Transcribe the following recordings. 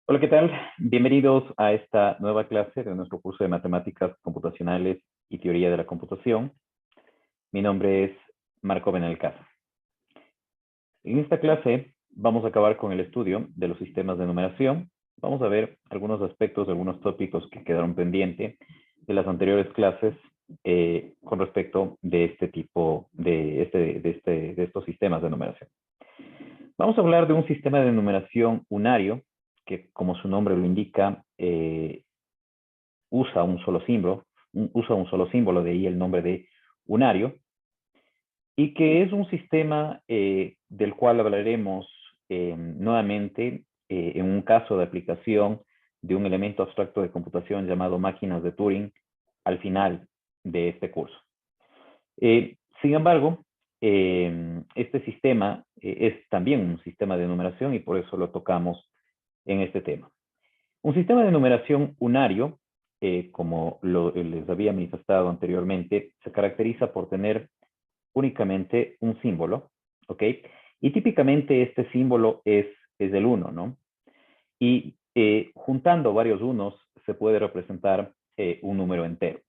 Hola, ¿qué tal? Bienvenidos a esta nueva clase de nuestro curso de Matemáticas Computacionales y Teoría de la Computación. Mi nombre es Marco Benalcázar. En esta clase vamos a acabar con el estudio de los sistemas de numeración. Vamos a ver algunos aspectos, algunos tópicos que quedaron pendientes de las anteriores clases con respecto de este tipo, de estos sistemas de numeración. Vamos a hablar de un sistema de numeración unario, que como su nombre lo indica, usa un solo símbolo, de ahí el nombre de unario, y que es un sistema del cual hablaremos nuevamente en un caso de aplicación de un elemento abstracto de computación llamado máquinas de Turing al final de este curso. Sin embargo, este sistema es también un sistema de numeración y por eso lo tocamos en este tema. Un sistema de numeración unario, como les había manifestado anteriormente, se caracteriza por tener únicamente un símbolo, ¿ok? Y típicamente este símbolo es el 1, ¿no? Y juntando varios unos se puede representar un número entero.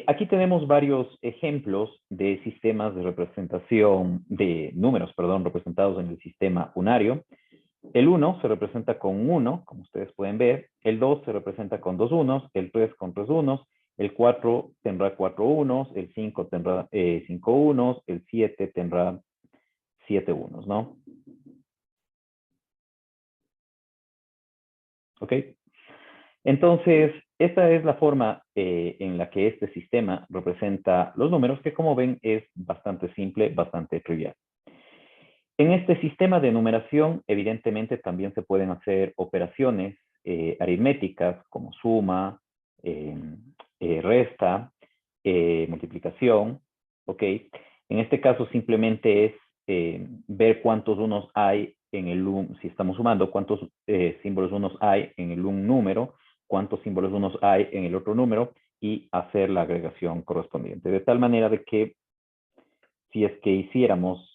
Aquí tenemos varios ejemplos de sistemas de representación, de números, perdón, representados en el sistema unario. El 1 se representa con un 1, como ustedes pueden ver. El 2 se representa con 2 unos. El 3 con 3 unos. El 4 tendrá 4 unos. El 5 tendrá 5 unos. El 7 tendrá 7 unos, ¿no? ¿Ok? Entonces, esta es la forma en la que este sistema representa los números, que como ven es bastante simple, bastante trivial. En este sistema de numeración, evidentemente, también se pueden hacer operaciones aritméticas como suma, resta, multiplicación, ¿ok? En este caso simplemente es ver cuántos unos hay en el si estamos sumando, cuántos símbolos unos hay en un número, cuántos símbolos unos hay en el otro número y hacer la agregación correspondiente. De tal manera de que si es que hiciéramos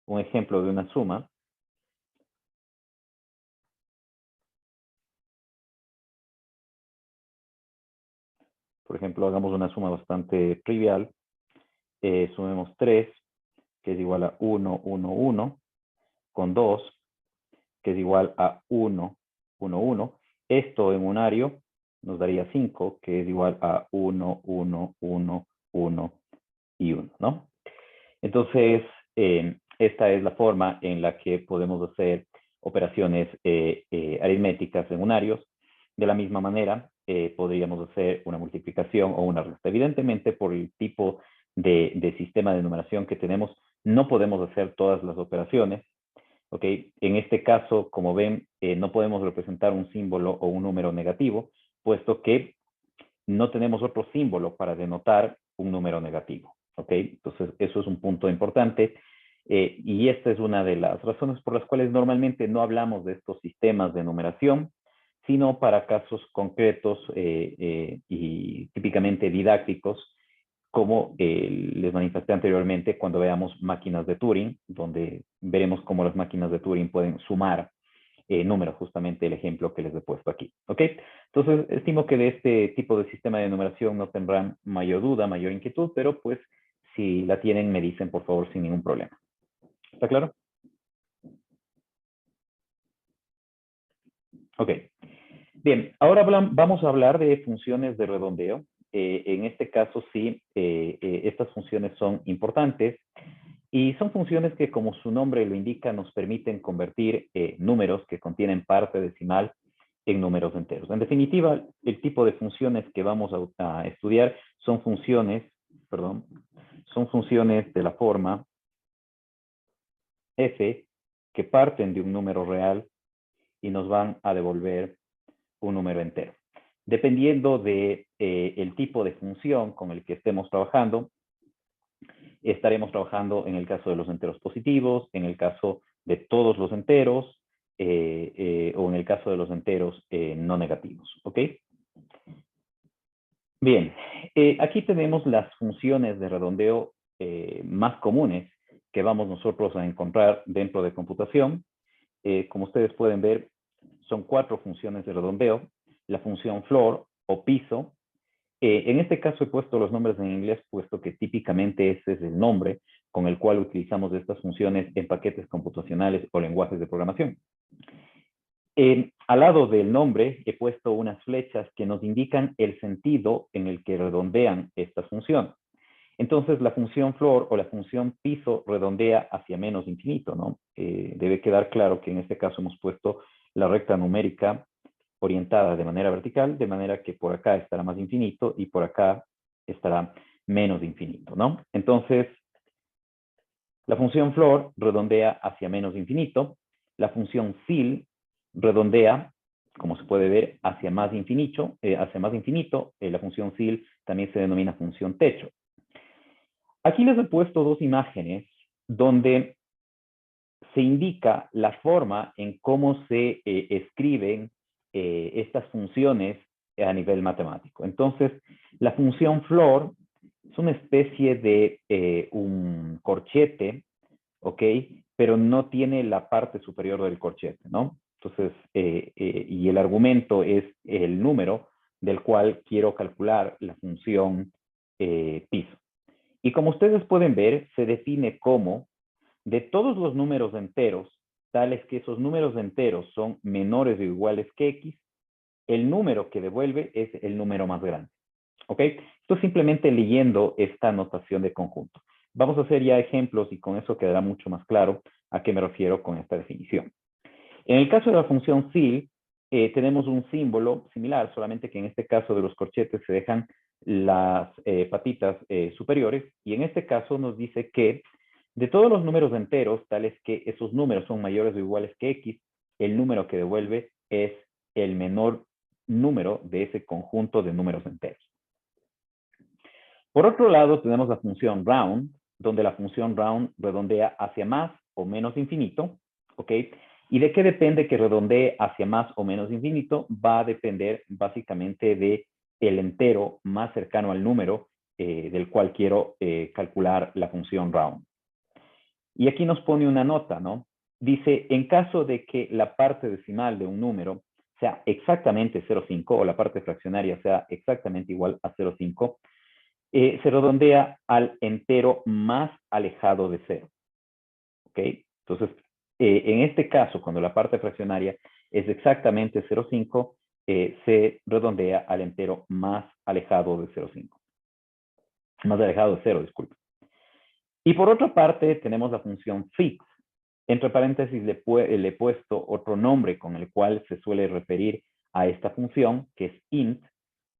un ejemplo de una suma, por ejemplo, hagamos una suma bastante trivial, sumemos 3, que es igual a 1, 1, 1, con 2, que es igual a 1, 1, 1. Esto en unario nos daría 5, que es igual a 1, 1, 1, 1 y 1, ¿no? Entonces, esta es la forma en la que podemos hacer operaciones aritméticas en unarios. De la misma manera, podríamos hacer una multiplicación o una resta. Evidentemente, por el tipo de sistema de numeración que tenemos, no podemos hacer todas las operaciones. ¿Ok? En este caso, como ven, no podemos representar un símbolo o un número negativo, puesto que no tenemos otro símbolo para denotar un número negativo. ¿Ok? Entonces, eso es un punto importante. Y esta es una de las razones por las cuales normalmente no hablamos de estos sistemas de numeración, sino para casos concretos y típicamente didácticos, como les manifesté anteriormente cuando veamos máquinas de Turing, donde veremos cómo las máquinas de Turing pueden sumar números, justamente el ejemplo que les he puesto aquí. ¿Ok? Entonces, estimo que de este tipo de sistema de numeración no tendrán mayor duda, mayor inquietud, pero pues si la tienen, me dicen por favor sin ningún problema. ¿Está claro? Ok. Bien, ahora vamos a hablar de funciones de redondeo. En este caso, sí, estas funciones son importantes y son funciones que, como su nombre lo indica, nos permiten convertir números que contienen parte decimal en números enteros. En definitiva, el tipo de funciones que vamos a estudiar son funciones, perdón, son funciones de la forma f que parten de un número real y nos van a devolver un número entero. Dependiendo de el tipo de función con el que estemos trabajando, estaremos trabajando en el caso de los enteros positivos, en el caso de todos los enteros, o en el caso de los enteros no negativos. ¿Ok? Bien, aquí tenemos las funciones de redondeo más comunes que vamos nosotros a encontrar dentro de computación. como ustedes pueden ver, son 4 funciones de redondeo. La función floor o piso. En este caso he puesto los nombres en inglés, puesto que típicamente ese es el nombre con el cual utilizamos estas funciones en paquetes computacionales o lenguajes de programación. Al lado del nombre he puesto unas flechas que nos indican el sentido en el que redondean estas funciones. Entonces, la función floor o la función piso redondea hacia menos infinito, ¿no? Debe quedar claro que en este caso hemos puesto la recta numérica orientada de manera vertical, de manera que por acá estará más infinito y por acá estará menos infinito, ¿no? Entonces, la función floor redondea hacia menos infinito, la función fill redondea, como se puede ver, hacia más infinito, la función fill también se denomina función techo. Aquí les he puesto 2 imágenes donde se indica la forma en cómo se escriben estas funciones a nivel matemático. Entonces, la función floor es una especie de un corchete, ¿ok? Pero no tiene la parte superior del corchete, ¿no? Entonces, y el argumento es el número del cual quiero calcular la función piso. Y como ustedes pueden ver, se define como de todos los números enteros, tales que esos números enteros son menores o iguales que x, el número que devuelve es el número más grande. ¿Ok? Esto es simplemente leyendo esta notación de conjunto. Vamos a hacer ya ejemplos y con eso quedará mucho más claro a qué me refiero con esta definición. En el caso de la función fill, tenemos un símbolo similar, solamente que en este caso de los corchetes se dejan las patitas superiores, y en este caso nos dice que de todos los números enteros, tales que esos números son mayores o iguales que x, el número que devuelve es el menor número de ese conjunto de números enteros. Por otro lado, tenemos la función round, donde la función round redondea hacia más o menos infinito, ¿ok? ¿Y de qué depende que redondee hacia más o menos infinito? Va a depender básicamente de el entero más cercano al número del cual quiero calcular la función round. Y aquí nos pone una nota, ¿no? Dice, en caso de que la parte decimal de un número sea exactamente 0,5 o la parte fraccionaria sea exactamente igual a 0,5, se redondea al entero más alejado de 0. ¿Ok? Entonces, en este caso, cuando la parte fraccionaria es exactamente 0,5, se redondea al entero más alejado de 0,5. Más alejado de 0, disculpe. Y por otra parte, tenemos la función fix. Entre paréntesis le he puesto otro nombre con el cual se suele referir a esta función, que es int.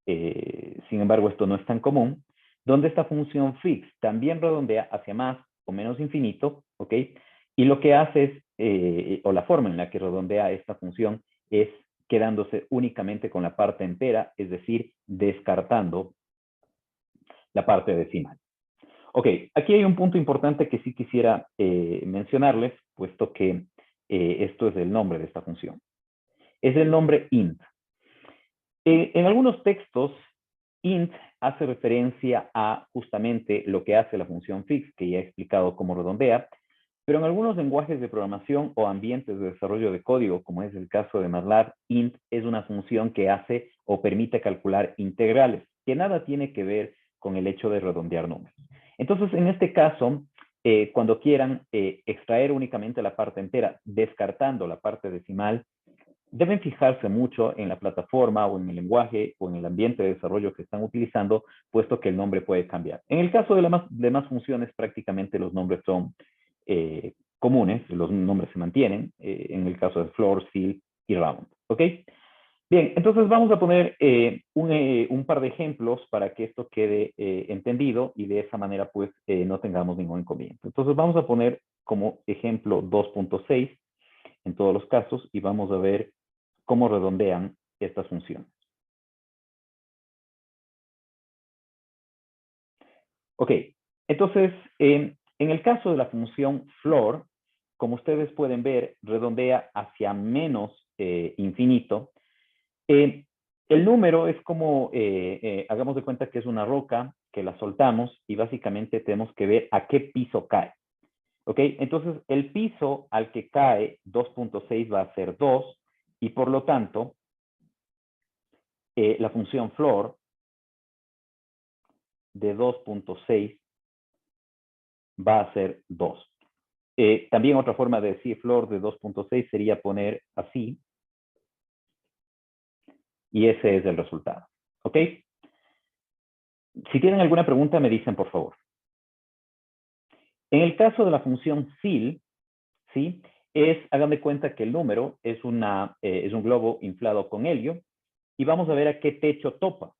Sin embargo, esto no es tan común. Donde esta función fix también redondea hacia más o menos infinito, ¿ok? Y lo que hace es, o la forma en la que redondea esta función es quedándose únicamente con la parte entera, es decir, descartando la parte decimal. Ok, aquí hay un punto importante que sí quisiera mencionarles, puesto que esto es el nombre de esta función. Es el nombre int. En algunos textos, int hace referencia a justamente lo que hace la función fix, que ya he explicado cómo redondea, pero en algunos lenguajes de programación o ambientes de desarrollo de código, como es el caso de MATLAB, int es una función que hace o permite calcular integrales, que nada tiene que ver con el hecho de redondear números. Entonces, en este caso, cuando quieran extraer únicamente la parte entera, descartando la parte decimal, deben fijarse mucho en la plataforma o en el lenguaje o en el ambiente de desarrollo que están utilizando, puesto que el nombre puede cambiar. En el caso de las demás funciones, prácticamente los nombres son comunes, los nombres se mantienen, en el caso de floor, fill y round. ¿Ok? Bien, entonces vamos a poner un par de ejemplos para que esto quede entendido y de esa manera pues no tengamos ningún inconveniente. Entonces vamos a poner como ejemplo 2.6 en todos los casos y vamos a ver cómo redondean estas funciones. Ok, entonces, en el caso de la función floor, como ustedes pueden ver, redondea hacia menos infinito. El número es como, hagamos de cuenta que es una roca que la soltamos y básicamente tenemos que ver a qué piso cae. ¿Ok? Entonces, el piso al que cae 2.6 va a ser 2 y por lo tanto, la función floor de 2.6 va a ser 2. También otra forma de decir floor de 2.6 sería poner así. Y ese es el resultado. ¿Ok? Si tienen alguna pregunta, me dicen, por favor. En el caso de la función fill, ¿sí? Hagan de cuenta que el número es un globo inflado con helio y vamos a ver a qué techo topa.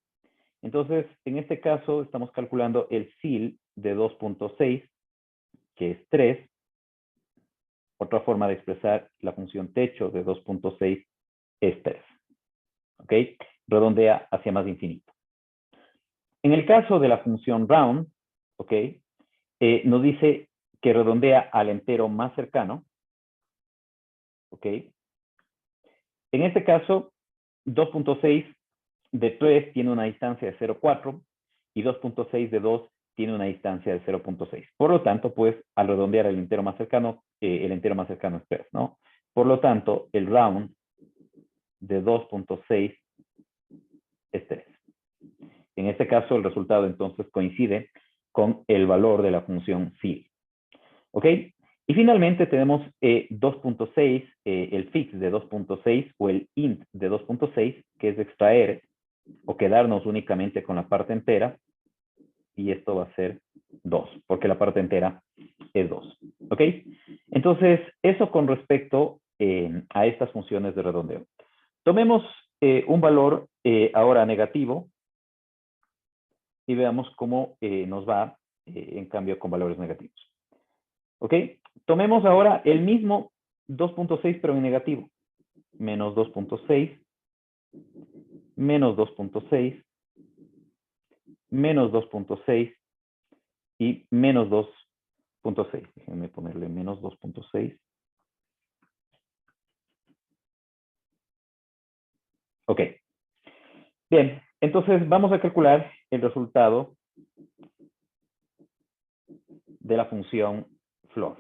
Entonces, en este caso, estamos calculando el fill de 2.6, que es 3. Otra forma de expresar la función techo de 2.6 es 3. ¿Ok? Redondea hacia más infinito. En el caso de la función round, ¿ok? Nos dice que redondea al entero más cercano. ¿Ok? En este caso, 2.6 de 3 tiene una distancia de 0.4 y 2.6 de 2 tiene una distancia de 0.6. Por lo tanto, pues, al redondear el entero más cercano es 3, ¿no? Por lo tanto, el round de 2.6 es 3. En este caso, el resultado entonces coincide con el valor de la función fill. ¿Ok? Y finalmente tenemos 2.6, el fix de 2.6 o el int de 2.6, que es extraer o quedarnos únicamente con la parte entera. Y esto va a ser 2, porque la parte entera es 2. ¿Ok? Entonces, eso con respecto a estas funciones de redondeo. Tomemos un valor ahora negativo y veamos cómo nos va en cambio con valores negativos. ¿Ok? Tomemos ahora el mismo 2.6 pero en negativo. Menos 2.6, menos 2.6, menos 2.6 y menos 2.6. Déjenme ponerle menos 2.6. Ok. Bien, entonces vamos a calcular el resultado de la función floor.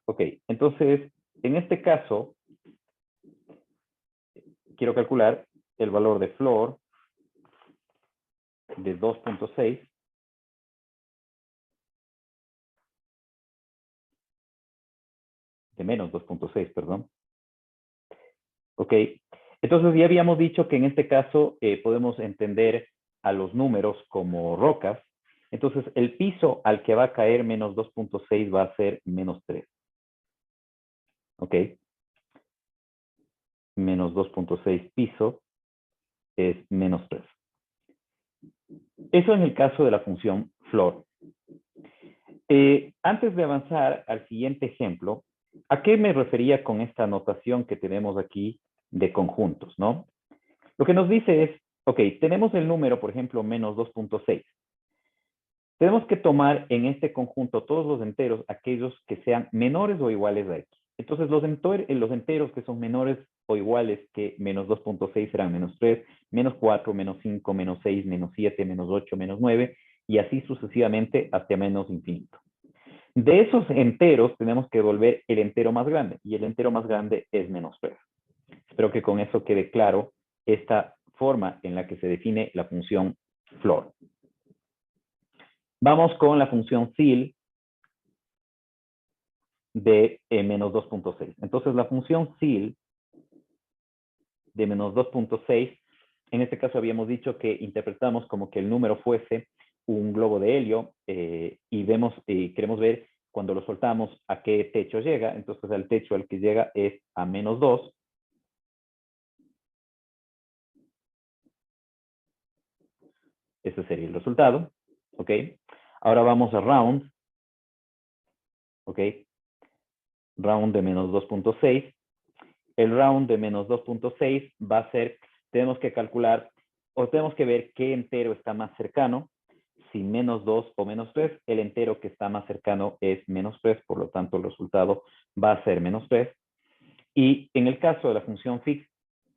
Ok, entonces en este caso quiero calcular el valor de floor de 2.6 de menos 2.6, perdón. Ok, entonces ya habíamos dicho que en este caso podemos entender a los números como rocas. Entonces el piso al que va a caer menos 2.6 va a ser menos 3. Ok, menos 2.6 piso es menos 3. Eso en el caso de la función floor. Antes de avanzar al siguiente ejemplo, ¿a qué me refería con esta notación que tenemos aquí de conjuntos, no? Lo que nos dice es, ok, tenemos el número, por ejemplo, menos 2.6. Tenemos que tomar en este conjunto todos los enteros, aquellos que sean menores o iguales a x. Entonces, los enteros que son menores o iguales que menos 2.6 serán menos 3, menos 4, menos 5, menos 6, menos 7, menos 8, menos 9, y así sucesivamente hasta menos infinito. De esos enteros tenemos que devolver el entero más grande, y el entero más grande es menos 3. Espero que con eso quede claro esta forma en la que se define la función floor. Vamos con la función fill de menos 2.6. Entonces, la función fill de menos 2.6, en este caso habíamos dicho que interpretamos como que el número fuese un globo de helio y queremos ver cuando lo soltamos a qué techo llega. Entonces, el techo al que llega es a menos 2. Ese sería el resultado. ¿Ok? Ahora vamos a round. ¿Ok? Round de menos 2.6. El round de menos 2.6 va a ser, tenemos que calcular o tenemos que ver qué entero está más cercano. Si menos 2 o menos 3, el entero que está más cercano es menos 3, por lo tanto el resultado va a ser menos 3. Y en el caso de la función fix,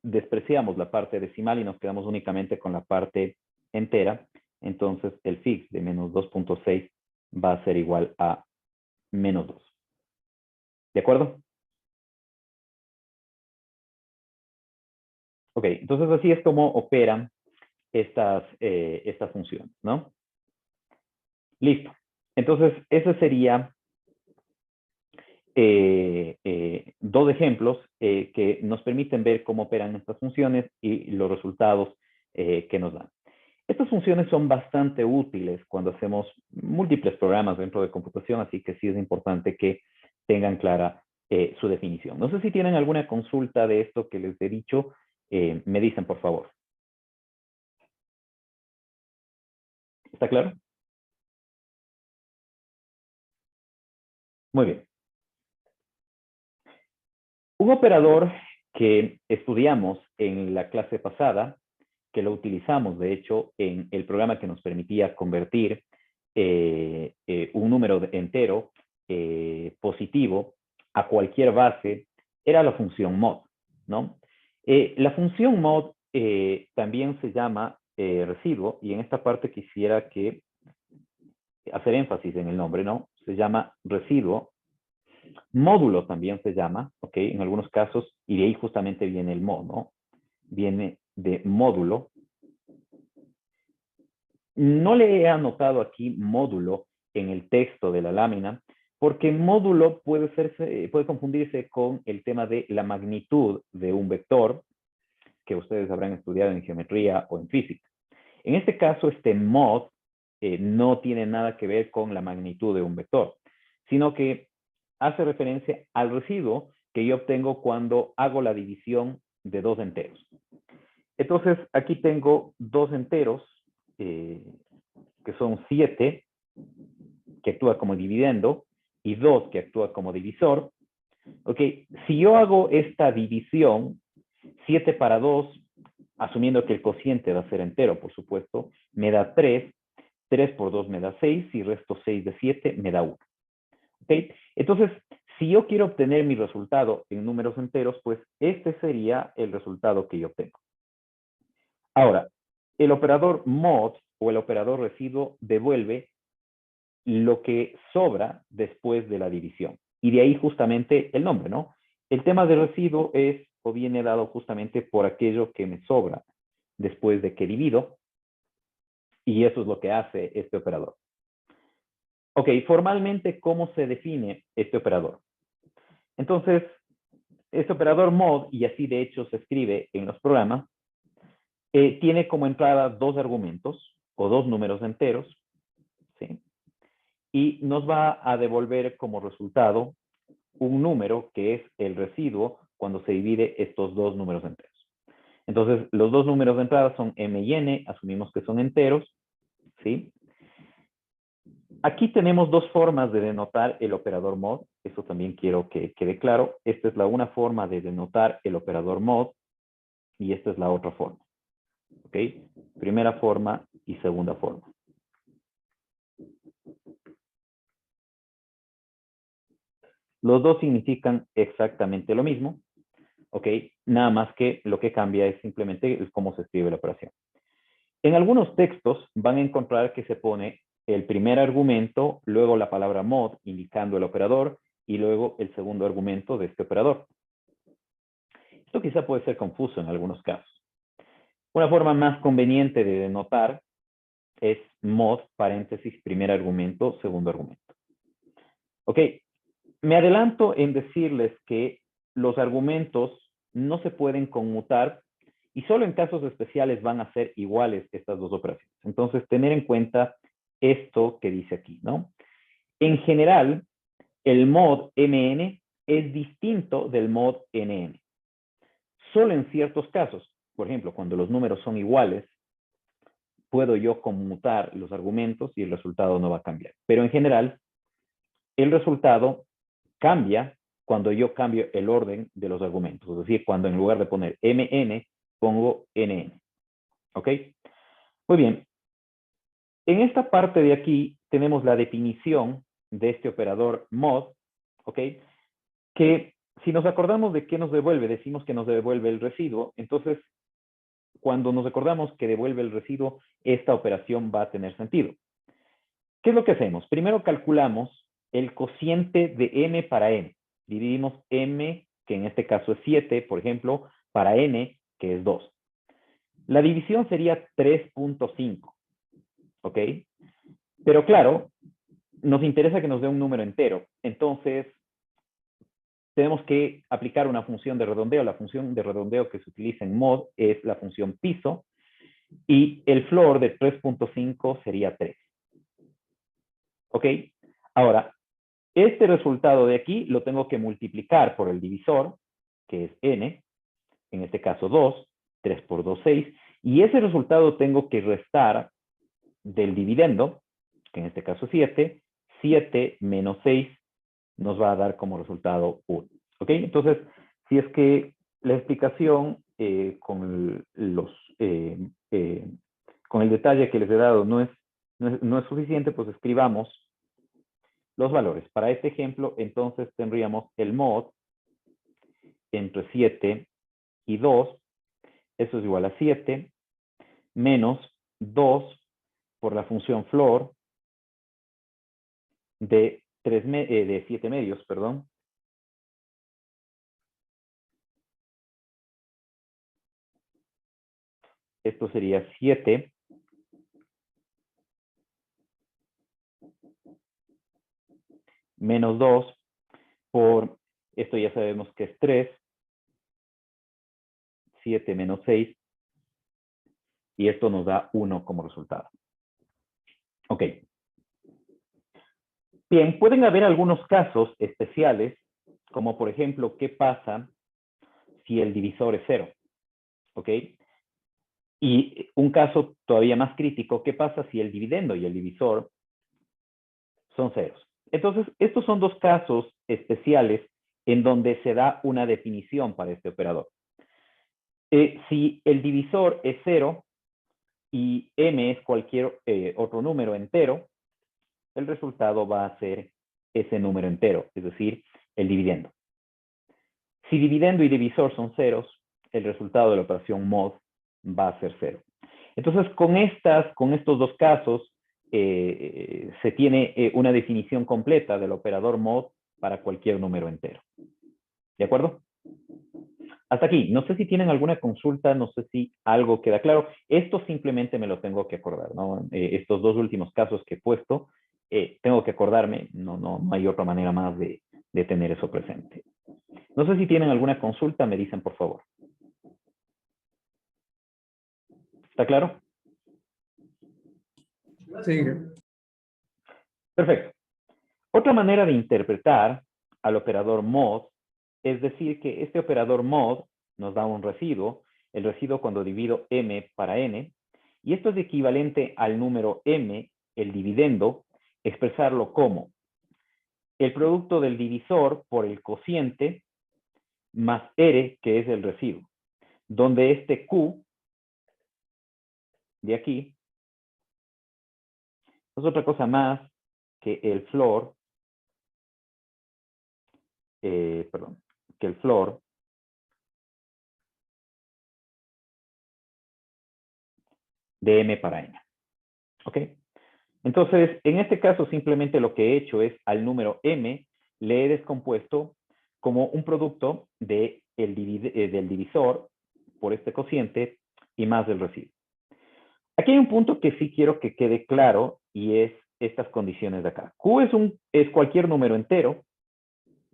despreciamos la parte decimal y nos quedamos únicamente con la parte entera. Entonces el fix de menos 2.6 va a ser igual a menos 2. ¿De acuerdo? Ok, entonces así es como operan estas funciones, ¿no? Listo. Entonces, ese sería dos ejemplos que nos permiten ver cómo operan estas funciones y los resultados que nos dan. Estas funciones son bastante útiles cuando hacemos múltiples programas dentro de computación, así que sí es importante que tengan clara su definición. No sé si tienen alguna consulta de esto que les he dicho, me dicen por favor. ¿Está claro? Muy bien. Un operador que estudiamos en la clase pasada, que lo utilizamos de hecho en el programa que nos permitía convertir un número entero positivo a cualquier base, era la función mod, ¿no? La función mod también se llama residuo, y en esta parte quisiera que hacer énfasis en el nombre, ¿no? Se llama residuo. Módulo también se llama, ¿ok? En algunos casos, y de ahí justamente viene el mod, ¿no? Viene de módulo. No le he anotado aquí módulo en el texto de la lámina, porque módulo puede confundirse con el tema de la magnitud de un vector, que ustedes habrán estudiado en geometría o en física. En este caso, este mod no tiene nada que ver con la magnitud de un vector, sino que hace referencia al residuo que yo obtengo cuando hago la división de dos enteros. Entonces, aquí tengo dos enteros, que son 7, que actúa como dividendo, y 2, que actúa como divisor. Ok, si yo hago esta división, 7 para 2, asumiendo que el cociente va a ser entero, por supuesto, me da 3, 3 por 2 me da 6, y resto 6 de 7 me da 1. ¿Okay? Entonces, si yo quiero obtener mi resultado en números enteros, pues este sería el resultado que yo obtengo. Ahora, el operador mod o el operador residuo devuelve lo que sobra después de la división. Y de ahí justamente el nombre, ¿no? El tema de residuo es o viene dado justamente por aquello que me sobra después de que divido, y eso es lo que hace este operador. Ok, formalmente, ¿cómo se define este operador? Entonces, este operador mod, y así de hecho se escribe en los programas, tiene como entrada dos argumentos o dos números enteros, ¿sí? Y nos va a devolver como resultado un número que es el residuo cuando se divide estos dos números enteros. Entonces, los dos números de entrada son m y n, asumimos que son enteros, ¿sí? Aquí tenemos dos formas de denotar el operador mod, eso también quiero que quede claro. Esta es la una forma de denotar el operador mod y esta es la otra forma, ¿ok? Primera forma y segunda forma. Los dos significan exactamente lo mismo, ¿ok? Nada más que lo que cambia es simplemente cómo se escribe la operación. En algunos textos van a encontrar que se pone el primer argumento, luego la palabra mod indicando el operador y luego el segundo argumento de este operador. Esto quizá puede ser confuso en algunos casos. Una forma más conveniente de denotar es mod, paréntesis, primer argumento, segundo argumento. Ok, me adelanto en decirles que los argumentos no se pueden conmutar y solo en casos especiales van a ser iguales estas dos operaciones. Entonces, tener en cuenta esto que dice aquí, ¿no? En general, el mod mn es distinto del mod nn. Solo en ciertos casos, por ejemplo, cuando los números son iguales, puedo yo conmutar los argumentos y el resultado no va a cambiar. Pero en general, el resultado cambia cuando yo cambio el orden de los argumentos. Es decir, cuando en lugar de poner mn, pongo nn. ¿Ok? Muy bien. En esta parte de aquí tenemos la definición de este operador mod, ¿ok? Que si nos acordamos de qué nos devuelve, decimos que nos devuelve el residuo, entonces cuando nos acordamos que devuelve el residuo, esta operación va a tener sentido. ¿Qué es lo que hacemos? Primero calculamos el cociente de m para n. Dividimos m, que en este caso es 7, por ejemplo, para n, que es 2. La división sería 3.5, ¿ok? Pero claro, nos interesa que nos dé un número entero. Entonces, tenemos que aplicar una función de redondeo. La función de redondeo que se utiliza en mod es la función piso. Y el floor de 3.5 sería 3. ¿Ok? Ahora, este resultado de aquí lo tengo que multiplicar por el divisor, que es n, en este caso 2, 3 por 2, 6, y ese resultado tengo que restar del dividendo, que en este caso 7, 7 menos 6 nos va a dar como resultado 1. ¿Ok? Entonces, si es que la explicación con el detalle que les he dado no es suficiente, pues escribamos los valores. Para este ejemplo, entonces tendríamos el mod entre 7 y 2, eso es igual a 7, menos 2 por la función floor de 7 medios, perdón. Esto sería 7 menos 2 por, esto ya sabemos que es 3, 7 menos 6, y esto nos da 1 como resultado. Ok. Bien, pueden haber algunos casos especiales, como por ejemplo, ¿qué pasa si el divisor es 0? ¿Ok? Y un caso todavía más crítico, ¿qué pasa si el dividendo y el divisor son ceros? Entonces, estos son dos casos especiales en donde se da una definición para este operador. Si el divisor es 0 y m es cualquier otro número entero, el resultado va a ser ese número entero, es decir, el dividendo. Si dividendo y divisor son ceros, el resultado de la operación mod va a ser 0. Entonces, con estos dos casos, se tiene una definición completa del operador mod para cualquier número entero. ¿De acuerdo? Hasta aquí. No sé si tienen alguna consulta, no sé si algo queda claro. Esto simplemente me lo tengo que acordar, ¿no? Estos dos últimos casos que he puesto, tengo que acordarme, no hay otra manera más de tener eso presente. No sé si tienen alguna consulta, me dicen por favor. ¿Está claro? Sí. Perfecto. Otra manera de interpretar al operador mod es decir que este operador mod nos da un residuo, el residuo cuando divido m para n, y esto es equivalente al número m, el dividendo, expresarlo como el producto del divisor por el cociente más r, que es el residuo, donde este q de aquí no es otra cosa más que el floor, que el floor de m para n. ¿Ok? Entonces, en este caso, simplemente lo que he hecho es al número m le he descompuesto como un producto del divisor por este cociente y más del residuo. Aquí hay un punto que sí quiero que quede claro y es estas condiciones de acá. Q es cualquier número entero,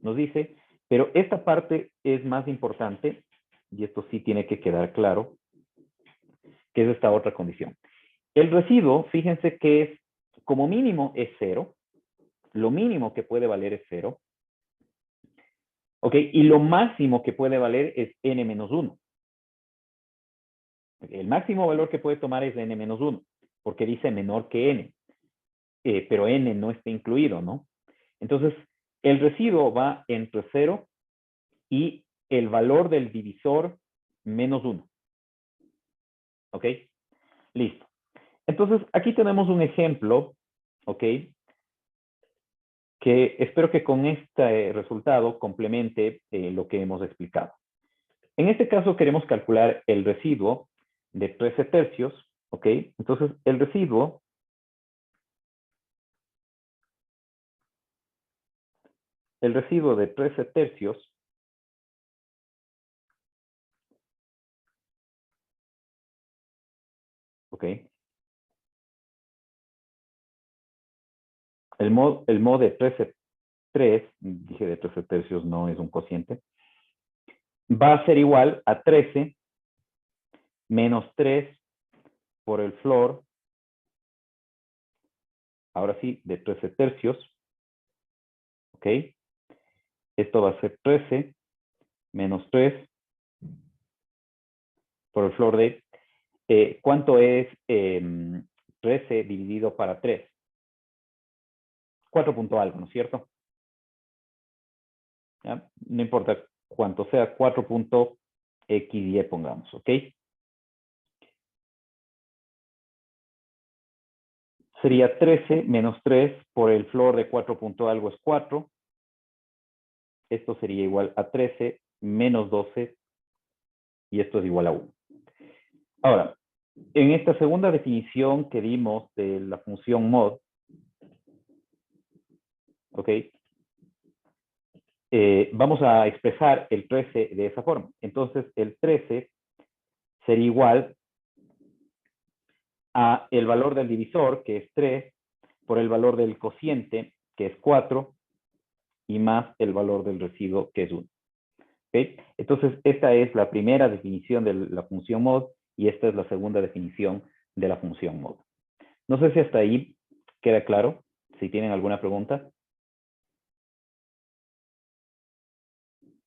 nos dice, pero esta parte es más importante y esto sí tiene que quedar claro, que es esta otra condición. El residuo, fíjense que es, como mínimo es 0, lo mínimo que puede valer es 0, ¿ok? Y lo máximo que puede valer es n menos 1. El máximo valor que puede tomar es n menos 1, porque dice menor que n, pero n no está incluido, ¿no? Entonces, el residuo va entre 0 y el valor del divisor menos 1. ¿Ok? Listo. Entonces, aquí tenemos un ejemplo, ¿ok? Que espero que con este resultado complemente lo que hemos explicado. En este caso queremos calcular el residuo de 13 tercios, ¿ok? Entonces, el residuo el residuo de 13 tercios, ¿ok? El mod de 13,3, dije de 13 tercios, no es un cociente, va a ser igual a 13 menos 3 por el flor, ahora sí, de 13 tercios, ¿ok? Esto va a ser 13 menos 3 por el flor de, ¿cuánto es 13 dividido para 3? 4 punto algo, ¿no es cierto? ¿Ya? No importa cuánto sea, 4 punto x y pongamos, ¿ok? Sería 13 menos 3 por el flor de 4 punto algo es 4. Esto sería igual a 13 menos 12 y esto es igual a 1. Ahora, en esta segunda definición que dimos de la función mod, ¿ok? Vamos a expresar el 13 de esa forma. Entonces, el 13 sería igual a el valor del divisor, que es 3, por el valor del cociente, que es 4, y más el valor del residuo, que es 1. ¿Okay? Entonces, esta es la primera definición de la función mod y esta es la segunda definición de la función mod. No sé si hasta ahí queda claro. Si tienen alguna pregunta.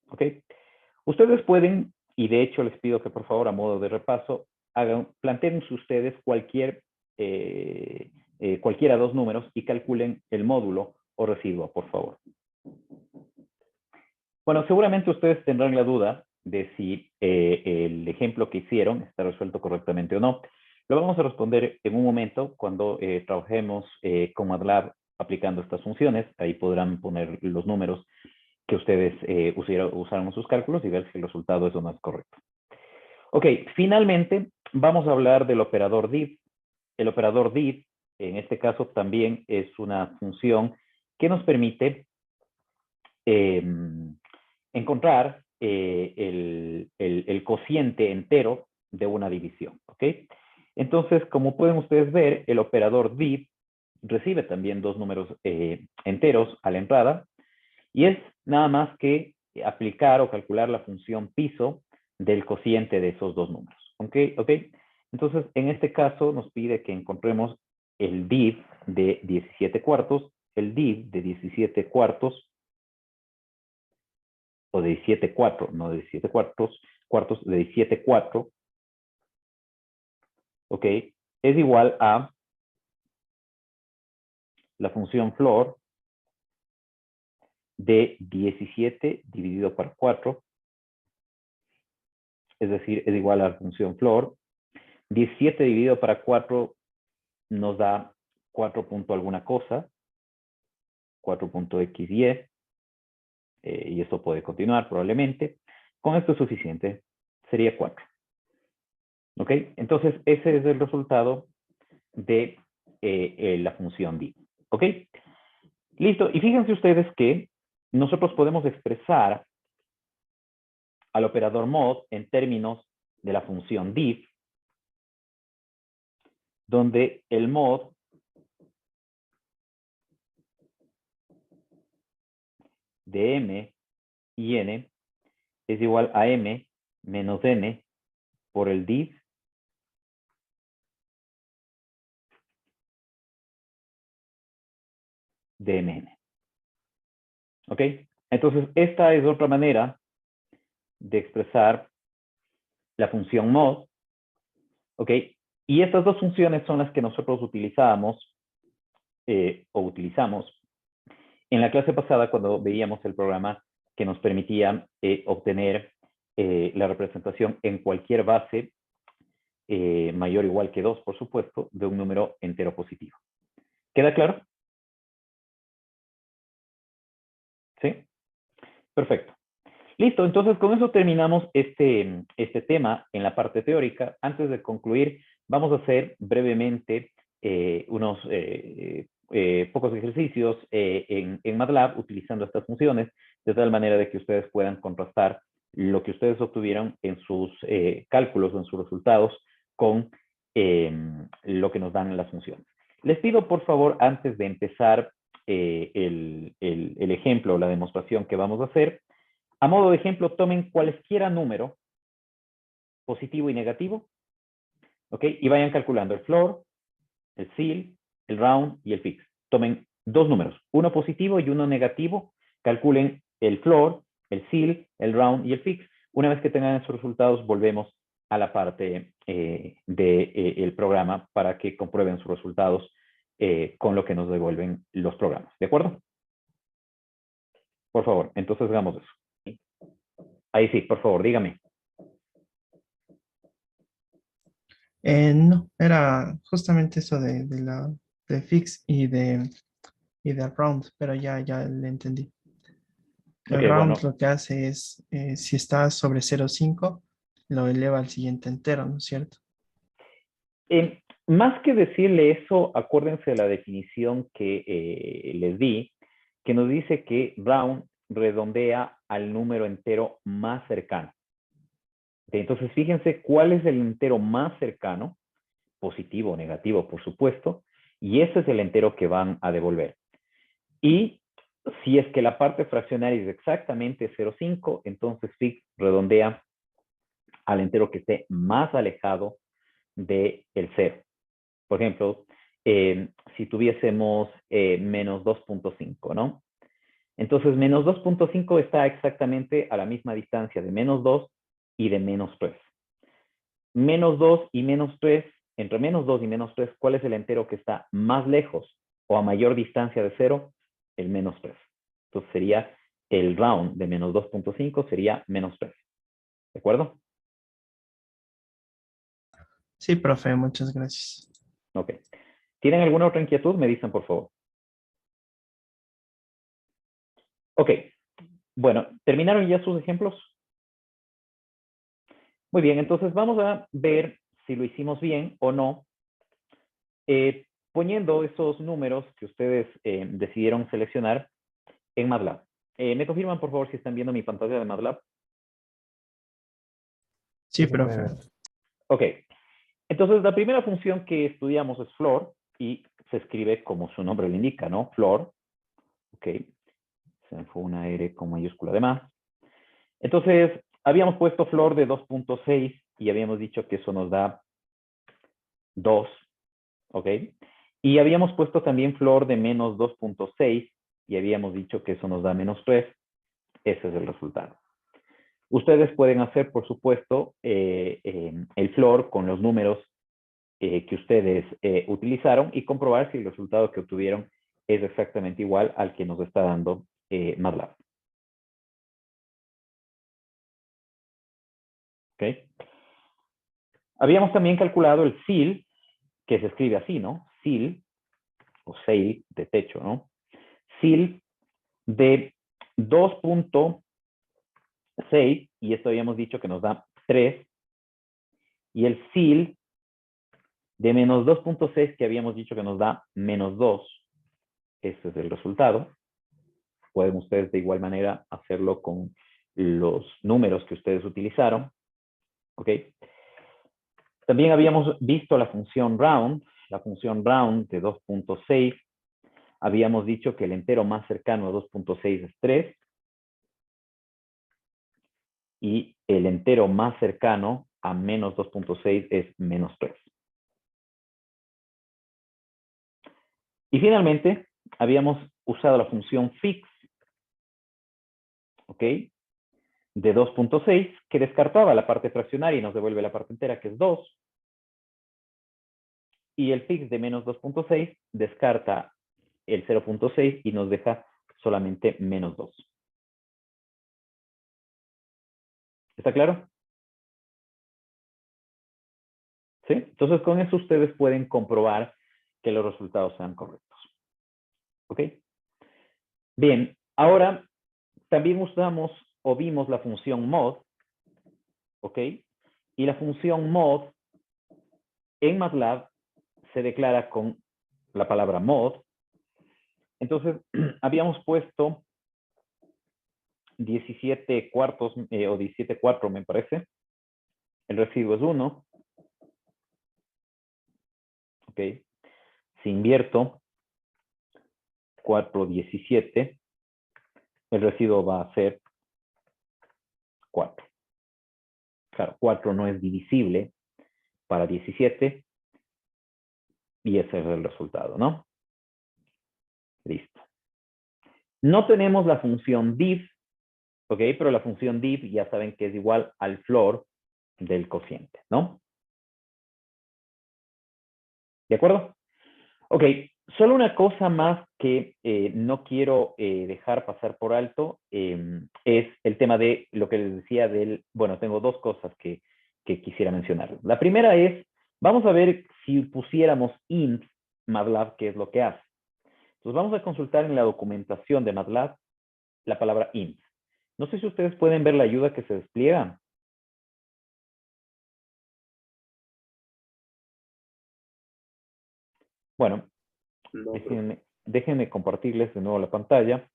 ¿Ok? Ustedes pueden, y de hecho les pido que por favor a modo de repaso, planteen ustedes cualquiera dos números y calculen el módulo o residuo, por favor. Bueno, seguramente ustedes tendrán la duda de si el ejemplo que hicieron está resuelto correctamente o no. Lo vamos a responder en un momento cuando trabajemos con MATLAB aplicando estas funciones. Ahí podrán poner los números que ustedes usaron en sus cálculos y ver si el resultado es o no es correcto. Ok, finalmente vamos a hablar del operador div. El operador div, en este caso, también es una función que nos permite encontrar el cociente entero de una división. ¿Ok? Entonces, como pueden ustedes ver, el operador div recibe también dos números enteros a la entrada y es nada más que aplicar o calcular la función piso del cociente de esos dos números. ¿Ok? ¿Ok? Entonces, en este caso nos pide que encontremos el div de 17 cuartos, el div de 17 cuartos, o de 17,4, no de 17 cuartos de 17,4, ¿ok? Es igual a la función flor de 17 dividido por 4, es decir, es igual a la función flor. 17 dividido para 4 nos da 4 punto alguna cosa, 4.xy, y esto puede continuar probablemente. Con esto es suficiente, sería 4. ¿Ok? Entonces, ese es el resultado de la función div. ¿Ok? Listo. Y fíjense ustedes que nosotros podemos expresar al operador mod en términos de la función div, donde el mod de m y n es igual a m menos n por el div de mn. ¿Ok? Entonces, esta es otra manera de expresar la función mod. ¿Ok? Y estas dos funciones son las que nosotros utilizamos en la clase pasada cuando veíamos el programa que nos permitía obtener la representación en cualquier base mayor o igual que 2, por supuesto, de un número entero positivo. ¿Queda claro? ¿Sí? Perfecto. Listo, entonces con eso terminamos este tema en la parte teórica. Antes de concluir, vamos a hacer brevemente pocos ejercicios en MATLAB utilizando estas funciones, de tal manera de que ustedes puedan contrastar lo que ustedes obtuvieron en sus cálculos o en sus resultados con lo que nos dan las funciones. Les pido, por favor, antes de empezar el ejemplo o la demostración que vamos a hacer, a modo de ejemplo, tomen cualesquiera número, positivo y negativo, ¿ok? Y vayan calculando el floor, el seal, el round y el fix. Tomen dos números, uno positivo y uno negativo. Calculen el floor, el seal, el round y el fix. Una vez que tengan esos resultados, volvemos a la parte del programa para que comprueben sus resultados con lo que nos devuelven los programas. ¿De acuerdo? Por favor, entonces hagamos eso. Ahí sí, por favor, dígame. No, era justamente eso de fix y de round, pero ya le entendí. Ok, El round bueno. lo que hace es, si está sobre 0,5, lo eleva al siguiente entero, ¿no es cierto? Más que decirle eso, acuérdense de la definición que les di, que nos dice que round redondea al número entero más cercano. Entonces, fíjense cuál es el entero más cercano, positivo o negativo, por supuesto, y ese es el entero que van a devolver. Y si es que la parte fraccionaria es exactamente 0,5, entonces fix redondea al entero que esté más alejado del 0. Por ejemplo, si tuviésemos menos 2.5, ¿no? Entonces, menos 2.5 está exactamente a la misma distancia de menos 2 y de menos 3. Menos 2 y menos 3, entre menos 2 y menos 3, ¿cuál es el entero que está más lejos o a mayor distancia de 0? El menos 3. Entonces, sería el round de menos 2.5 sería menos 3. ¿De acuerdo? Sí, profe, muchas gracias. Ok. ¿Tienen alguna otra inquietud? Me dicen, por favor. Ok. Bueno, ¿terminaron ya sus ejemplos? Muy bien, entonces vamos a ver si lo hicimos bien o no, poniendo esos números que ustedes decidieron seleccionar en MATLAB. ¿Me confirman, por favor, si están viendo mi pantalla de MATLAB? Sí, profe. Ok. Entonces, la primera función que estudiamos es floor y se escribe como su nombre lo indica, ¿no? Floor. Ok. Se me fue una R con mayúscula de más. Entonces, habíamos puesto floor de 2.6 y habíamos dicho que eso nos da 2. ¿Ok? Y habíamos puesto también floor de menos 2.6 y habíamos dicho que eso nos da menos 3. Ese es el resultado. Ustedes pueden hacer, por supuesto, el floor con los números que ustedes utilizaron y comprobar si el resultado que obtuvieron es exactamente igual al que nos está dando MATLAB. ¿Ok? Habíamos también calculado el seal, que se escribe así, ¿no? Seal, o sail, de techo, ¿no? Seal de 2.6, y esto habíamos dicho que nos da 3, y el seal de menos 2.6 que habíamos dicho que nos da menos 2. Ese es el resultado. Pueden ustedes de igual manera hacerlo con los números que ustedes utilizaron. ¿Ok? También habíamos visto la función round. La función round de 2.6. Habíamos dicho que el entero más cercano a 2.6 es 3. Y el entero más cercano a menos 2.6 es menos 3. Y finalmente, habíamos usado la función fix, ¿ok? De 2.6, que descartaba la parte fraccionaria y nos devuelve la parte entera, que es 2. Y el fix de menos 2.6 descarta el 0.6 y nos deja solamente menos 2. ¿Está claro? ¿Sí? Entonces, con eso ustedes pueden comprobar que los resultados sean correctos. ¿Ok? Bien, ahora también usamos o vimos la función mod, ¿ok? Y la función mod en MATLAB se declara con la palabra mod, Entonces, habíamos puesto 17 cuartos o 17/4, me parece. El residuo es 1. Ok. Si invierto 4/17, el residuo va a ser 4. Claro, 4 no es divisible para 17 y ese es el resultado, ¿no? Listo. No tenemos la función div, ¿ok? Pero la función div ya saben que es igual al floor del cociente, ¿no? ¿De acuerdo? Ok, solo una cosa más que no quiero dejar pasar por alto es el tema de lo que les decía del, bueno, tengo dos cosas que quisiera mencionar. La primera es, vamos a ver si pusiéramos int MATLAB, qué es lo que hace. Entonces vamos a consultar en la documentación de MATLAB la palabra int. No sé si ustedes pueden ver la ayuda que se despliega. Bueno, No, déjenme compartirles de nuevo la pantalla.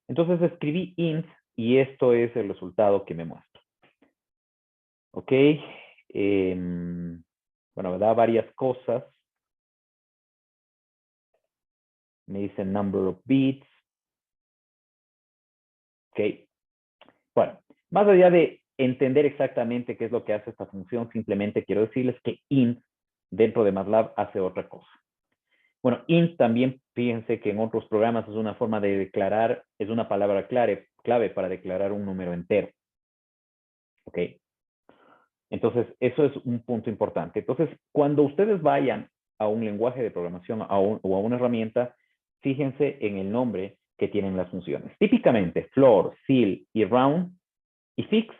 Entonces escribí int y esto es el resultado que me muestra. Ok. Bueno, me da varias cosas. Me dice number of bits. Ok. Bueno, más allá de entender exactamente qué es lo que hace esta función, simplemente quiero decirles que int dentro de MATLAB hace otra cosa. Bueno, int también, fíjense que en otros programas es una forma de declarar, es una palabra clave para declarar un número entero. ¿Ok? Entonces, eso es un punto importante. Entonces, cuando ustedes vayan a un lenguaje de programación o a una herramienta, fíjense en el nombre que tienen las funciones. Típicamente, floor, ceil y round y fix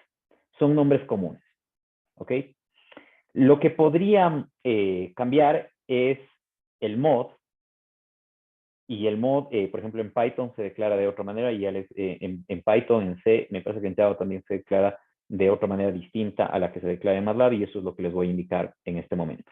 son nombres comunes. ¿Ok? Lo que podría cambiar es el mod. Y el mod, por ejemplo, en Python se declara de otra manera y en Python, en C, me parece que en Java también se declara de otra manera distinta a la que se declara en MATLAB y eso es lo que les voy a indicar en este momento.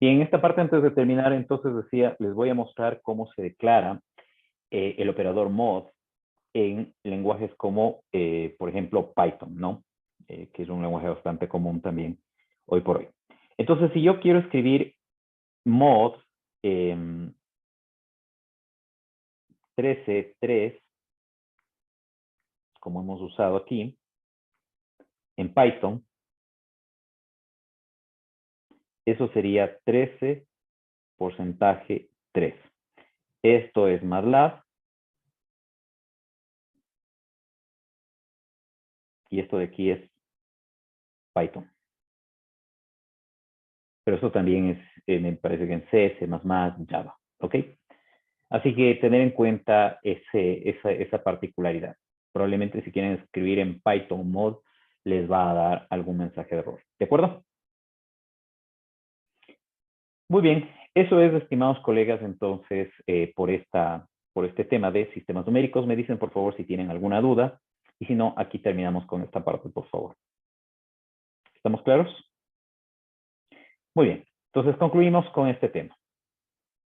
Y en esta parte, antes de terminar, entonces decía, les voy a mostrar cómo se declara el operador mod en lenguajes como, por ejemplo, Python, ¿no? Que es un lenguaje bastante común también hoy por hoy. Entonces, si yo quiero escribir mod 13.3, como hemos usado aquí, en Python, eso sería 13%3. Esto es MATLAB y esto de aquí es Python. Pero eso también es, me parece que en C, C++, Java, ¿ok? Así que tener en cuenta esa particularidad. Probablemente si quieren escribir en Python mod, les va a dar algún mensaje de error. ¿De acuerdo? Muy bien. Eso es, estimados colegas, entonces, por este tema de sistemas numéricos. Me dicen, por favor, si tienen alguna duda. Y si no, aquí terminamos con esta parte, por favor. ¿Estamos claros? Muy bien. Entonces, concluimos con este tema.